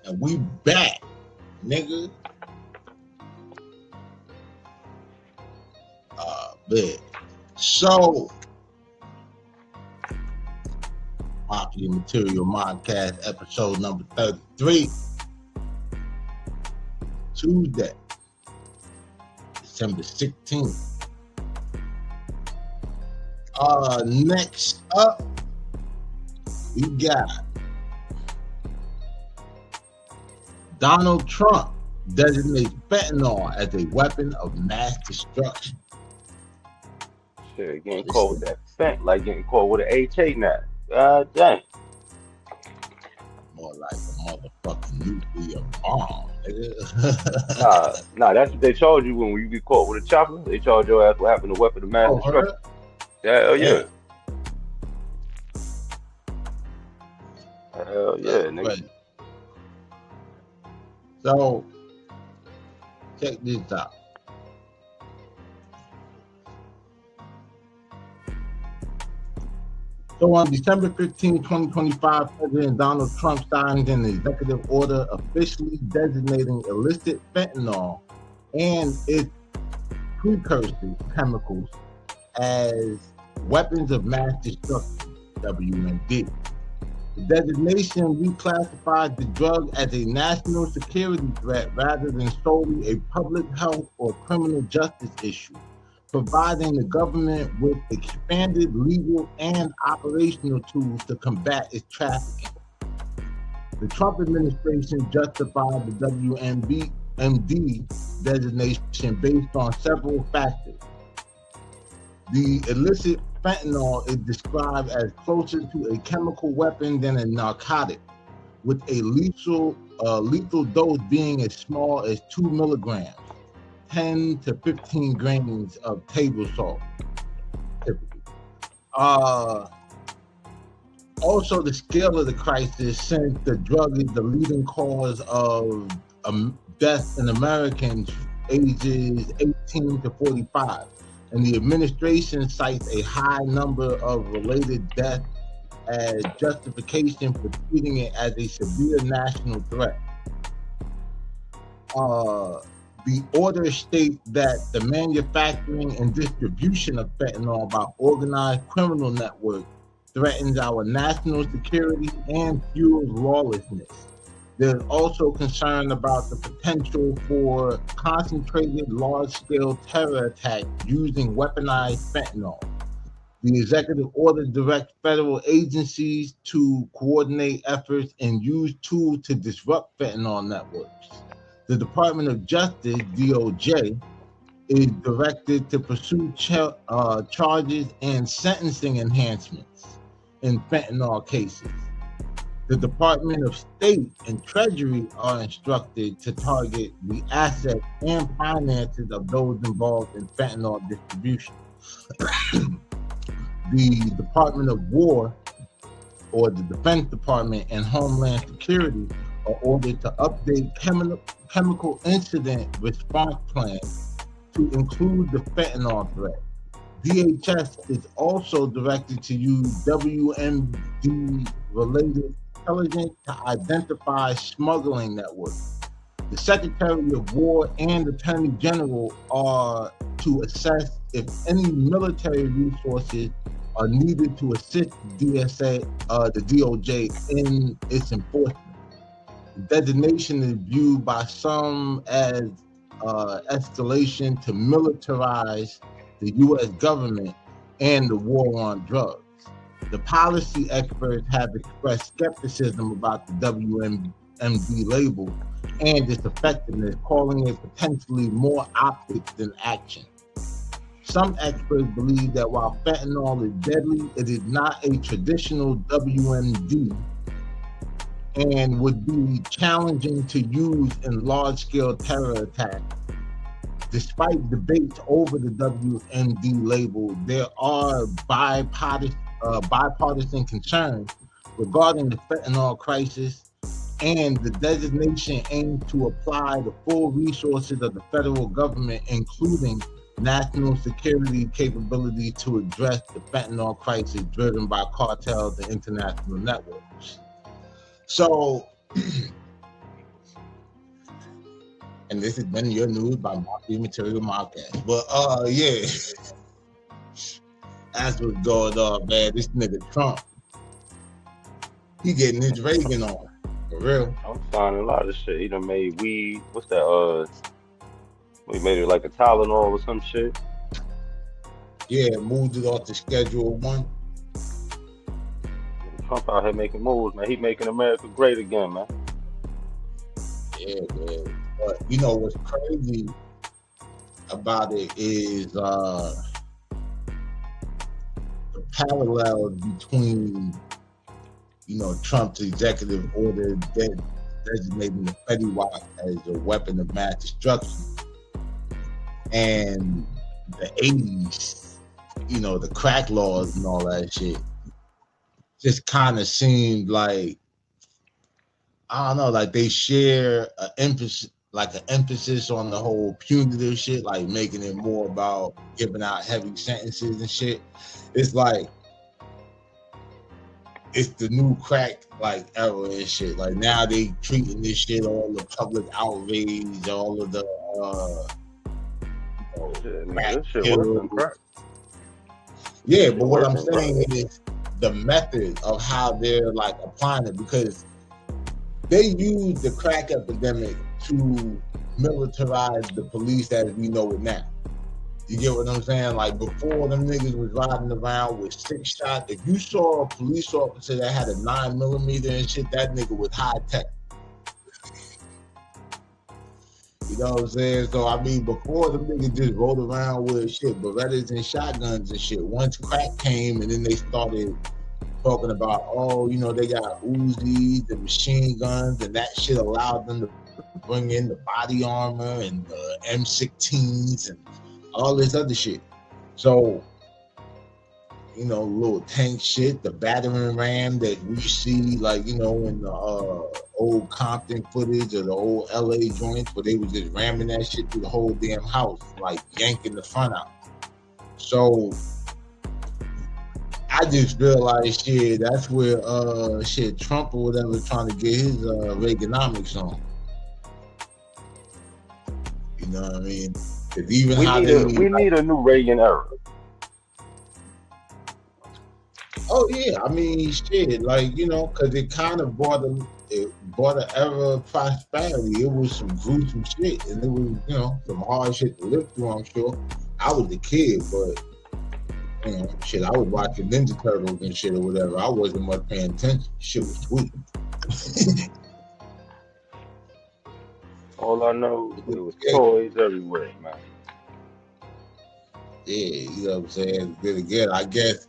And we back, nigga. Man. So, Mafia Material Mindcast, episode number 33. Tuesday, December 16th. Next up, we got Donald Trump designates fentanyl as a weapon of mass destruction. Shit, getting caught with that fent, like getting caught with an HA now. God dang. More like a motherfucking nuclear bomb, nigga. Nah, that's what they charge you when you get caught with a chopper. They charge your ass for having a weapon of mass Oh, destruction. her? Hell yeah. Damn. Hell yeah, nigga. Right. So, check this out. So on December 15, 2025, President Donald Trump signed an executive order officially designating illicit fentanyl and its precursor chemicals as weapons of mass destruction, WMD. The designation reclassifies the drug as a national security threat rather than solely a public health or criminal justice issue, providing the government with expanded legal and operational tools to combat its trafficking. The Trump administration justified the WMD designation based on several factors. The illicit fentanyl is described as closer to a chemical weapon than a narcotic, with a lethal dose being as small as 2 milligrams. 10 to 15 grains of table salt, typically. Also, the scale of the crisis, since the drug is the leading cause of death in Americans ages 18 to 45, and the administration cites a high number of related deaths as justification for treating it as a severe national threat. The order states that the manufacturing and distribution of fentanyl by organized criminal networks threatens our national security and fuels lawlessness. There's also concern about the potential for concentrated large-scale terror attacks using weaponized fentanyl. The executive order directs federal agencies to coordinate efforts and use tools to disrupt fentanyl networks. The Department of Justice, DOJ, is directed to pursue charges and sentencing enhancements in fentanyl cases. The Department of State and Treasury are instructed to target the assets and finances of those involved in fentanyl distribution. The Department of War, or the Defense Department, and Homeland Security are ordered to update chemical incident response plans to include the fentanyl threat. DHS is also directed to use WMD-related intelligence to identify smuggling networks. The Secretary of War and Attorney General are to assess if any military resources are needed to assist the DOJ in its enforcement. The designation is viewed by some as escalation to militarize the U.S. government and the war on drugs. The policy experts have expressed skepticism about the WMD label and its effectiveness, calling it potentially more optics than action. Some experts believe that while fentanyl is deadly, it is not a traditional WMD and would be challenging to use in large-scale terror attacks. Despite debates over the WMD label, there are bipartisan concerns regarding the fentanyl crisis, and the designation aims to apply the full resources of the federal government, including national security capability, to address the fentanyl crisis driven by cartels and international networks. So And this has been your news by Mafia Material Podcast. But yeah, that's what's going on, man. This nigga Trump, he getting his Reagan on. For real. I'm signing a lot of shit. He done made weed. What's that? He made it like a Tylenol or some shit. Yeah, moved it off the Schedule 1. Trump out here making moves, man. He making America great again, man. Yeah, man. But you know what's crazy about it is the parallels between, you know, Trump's executive order designating the Fetty Wap as a weapon of mass destruction and the 80s, you know, the crack laws and all that shit. Just kind of seemed like, I don't know, like they share an emphasis on the whole punitive shit, like making it more about giving out heavy sentences and shit. It's like it's the new crack like era and shit. Like now they treating this shit, all the public outrage, all of the this shit worse than crack. Yeah, but what I'm saying is the method of how they're like applying it, because they use the crack epidemic to militarize the police as we know it now. You get what I'm saying? Like before, them niggas was riding around with 6 shots. If you saw a police officer that had a 9mm and shit, that nigga was high tech. You know what I'm saying? So I mean, before the niggas just rolled around with shit, Berettas and shotguns and shit. Once crack came, and then they started talking about, oh, you know, they got Uzis and machine guns, and that shit allowed them to bring in the body armor and the M16s and all this other shit. So, you know, little tank shit, the battering ram that we see, like, you know, in the old Compton footage or the old LA joints where they was just ramming that shit through the whole damn house, like yanking the front out. So I just realized shit, that's where Trump or whatever trying to get his Reaganomics on. You know what I mean? Even we need a new Reagan era. Oh yeah, I mean shit, like, you know, because it kind of brought an era of prosperity. It was some gruesome shit, and it was, you know, some hard shit to live through, I'm sure. I was a kid, but you know, shit, I was watching Ninja Turtles and shit or whatever. I wasn't much paying attention. Shit was sweet. All I know, it was toys everywhere, man. Yeah, you know what I'm saying? Then again, I guess,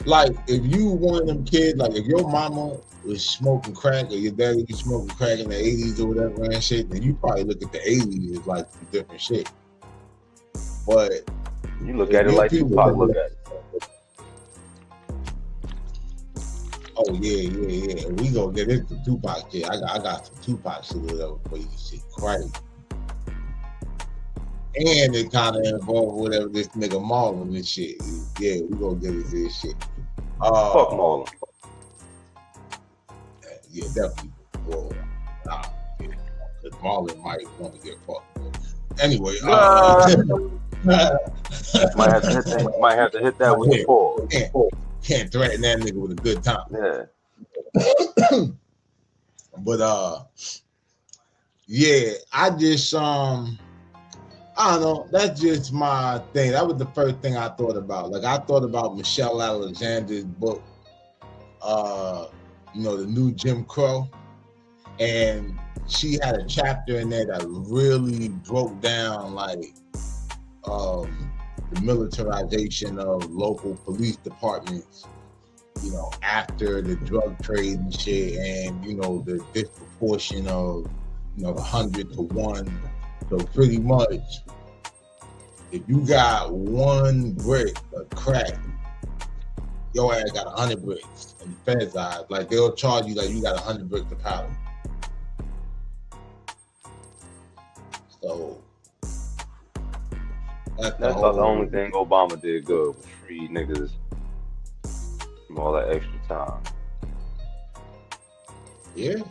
like, if you one of them kids, like, if your mama was smoking crack or your daddy was smoking crack in the 80s or whatever and shit, then you probably look at the 80s as, like, some different shit. But you look at it like Tupac look at it. Oh yeah. We gonna get into Tupac shit. I got some Tupac shit or whatever for you. Shit crazy. And it kind of involved whatever this nigga Marlon and shit. Yeah, we gonna get into this shit. Fuck Marlon. Yeah, definitely. Well, yeah, because Marlon might want to get fucked. Anyway, might have to hit that with the pause. Can't threaten that nigga with a good time. Yeah. But yeah, I just I don't know. That's just my thing. That was the first thing I thought about. Like, I thought about Michelle Alexander's book, you know, The New Jim Crow, and she had a chapter in there that really broke down like the militarization of local police departments, you know, after the drug trade and shit, and, you know, the disproportion of, you know, 100 to 1. So pretty much, if you got 1 brick of crack, your ass got 100 bricks. And the feds eyes, like, they'll charge you like you got 100 bricks of powder. So that's the only thing Obama did good was free niggas from all that extra time. Yeah.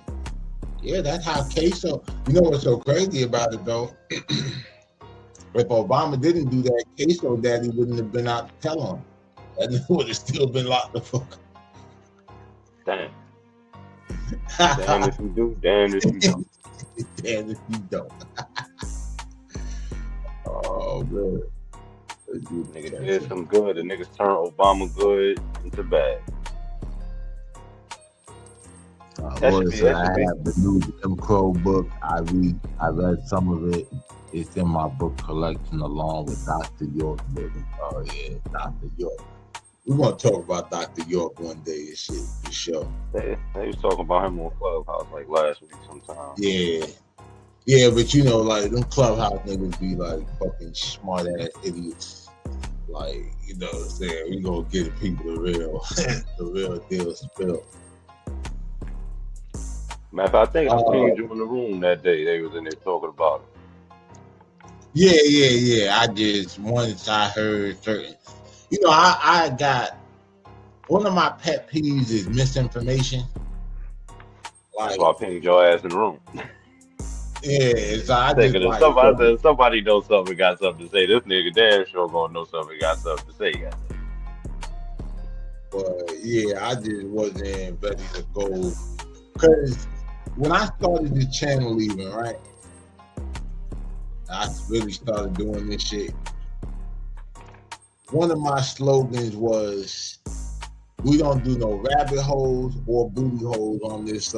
Yeah, that's how queso. You know what's so crazy about it though? If Obama didn't do that, queso daddy wouldn't have been out to tell on him. That nigga would have still been locked the fuck Damn. Damn if you do, damn if you don't. Damn if you don't. Oh man. Nigga did some good. The niggas turned Obama good into bad. That should be. I have the new Jim Crow book. I read some of it. It's in my book collection along with Dr. York book. Oh yeah, Dr. York. We're gonna talk about Dr. York one day and shit for sure. They was talking about him on Clubhouse like last week sometime. Yeah. Yeah, but you know, like them Clubhouse niggas be like fucking smart ass idiots. Like, you know what I'm saying? We gonna give the people the real deal spill. Matter of fact, I think I seen you in the room that day. They was in there talking about it. Yeah. I just once I heard certain, you know, I got one of my pet peeves is misinformation. Like, so I pinged your ass in the room. Yeah, so I just like somebody knows something, got something to say. This nigga damn sure gonna know something, got something to say. But yeah, I just wasn't ready to go because when I started the channel, even right, I really started doing this shit. One of my slogans was, "We don't do no rabbit holes or booty holes on this."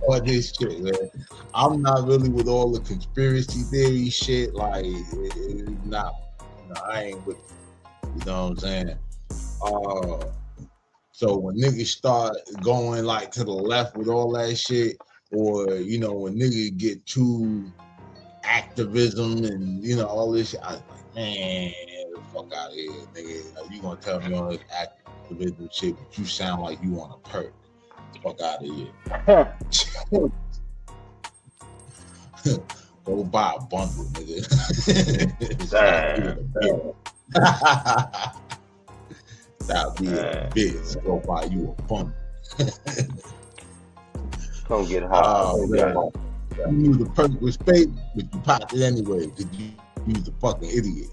Or this shit, man. I'm not really with all the conspiracy theory shit. Like, it's not, you know, I ain't with it. You know what I'm saying? So when niggas start going like to the left with all that shit, or you know, when niggas get too activism and you know all this shit, I was like, man, get the fuck out of here, nigga. Like, you gonna tell me all this activism shit, but you sound like you want a perk. Fuck out of here. Go buy a bundle, nigga. Stop being a bitch. Go buy you a bundle. Come get high. You knew the perk was fake, but you popped it anyway because you was a fucking idiot.